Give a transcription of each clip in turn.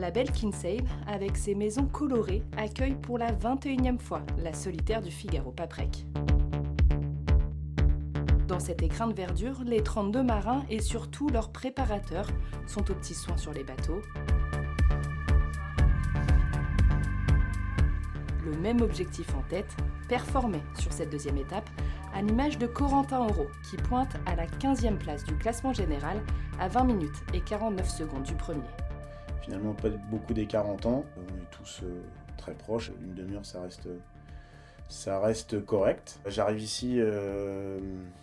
la belle Kinsale, avec ses maisons colorées, accueille pour la 21e fois la solitaire du Figaro-Paprec. Dans cet écrin de verdure, les 32 marins et surtout leurs préparateurs sont aux petits soins sur les bateaux. Le même objectif en tête, performer sur cette deuxième étape, à l'image de Corentin Auro, qui pointe à la 15e place du classement général à 20 minutes et 49 secondes du premier. Finalement, pas beaucoup d'écart en temps, on est tous très proches, une demi-heure ça reste correct. J'arrive ici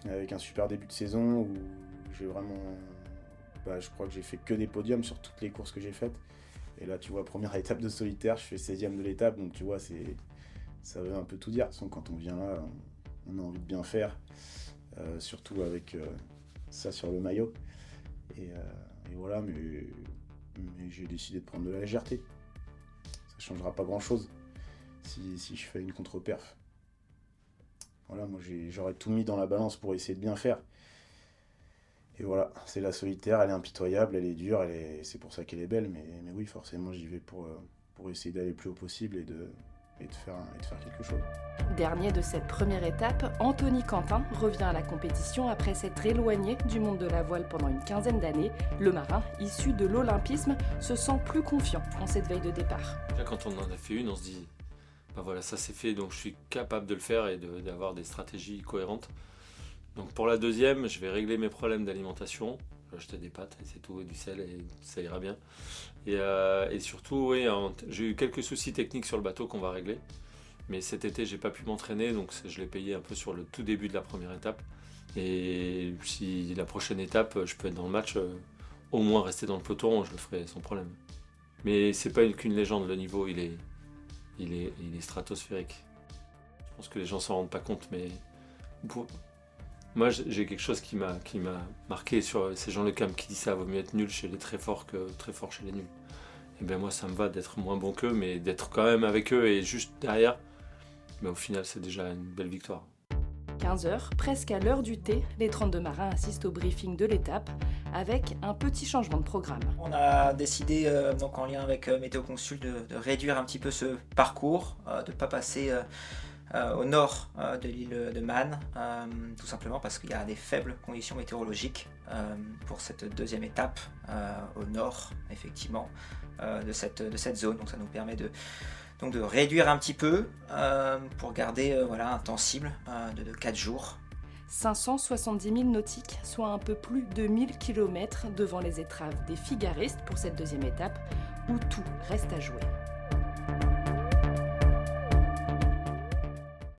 avec un super début de saison où j'ai vraiment, je crois que j'ai fait que des podiums sur toutes les courses que j'ai faites. Et là, tu vois, première étape de solitaire, je fais 16e de l'étape, donc tu vois, ça veut un peu tout dire. Sans quand on vient là, on a envie de bien faire, surtout avec ça sur le maillot. Et voilà, mais j'ai décidé de prendre de la légèreté. Ça changera pas grand-chose si je fais une contre-perf. Voilà, moi j'aurais tout mis dans la balance pour essayer de bien faire. Et voilà, c'est la solitaire, elle est impitoyable, elle est dure, c'est pour ça qu'elle est belle, mais oui, forcément j'y vais pour essayer d'aller le plus haut possible et de faire quelque chose. Dernier de cette première étape, Anthony Quentin revient à la compétition après s'être éloigné du monde de la voile pendant une quinzaine d'années. Le marin, issu de l'olympisme, se sent plus confiant en cette veille de départ. Là, quand on en a fait une, on se dit, voilà, ça c'est fait, donc je suis capable de le faire et d'avoir des stratégies cohérentes. Donc pour la deuxième, je vais régler mes problèmes d'alimentation. Je vais acheter des pâtes et c'est tout, et du sel et ça ira bien. Et surtout, oui, j'ai eu quelques soucis techniques sur le bateau qu'on va régler. Mais cet été, j'ai pas pu m'entraîner, donc je l'ai payé un peu sur le tout début de la première étape. Et si la prochaine étape, je peux être dans le match, au moins rester dans le peloton, je le ferai sans problème. Mais c'est pas qu'une légende, le niveau, il est stratosphérique. Je pense que les gens s'en rendent pas compte, mais moi, j'ai quelque chose qui m'a marqué sur ces Jean Le Cam qui dit ça, vaut mieux être nul chez les très forts que très fort chez les nuls. Et bien moi, ça me va d'être moins bon qu'eux, mais d'être quand même avec eux et juste derrière, au final, c'est déjà une belle victoire. 15h, presque à l'heure du thé, les 32 marins assistent au briefing de l'étape avec un petit changement de programme. On a décidé, donc en lien avec Météo Consul, de réduire un petit peu ce parcours, de ne pas passer au nord de l'île de Man, tout simplement parce qu'il y a des faibles conditions météorologiques pour cette deuxième étape au nord, effectivement, de cette zone. Donc ça nous permet de réduire un petit peu pour garder un temps cible de 4 jours. 570 000 nautiques, soit un peu plus de 1000 km devant les étraves des figaristes pour cette deuxième étape, où tout reste à jouer.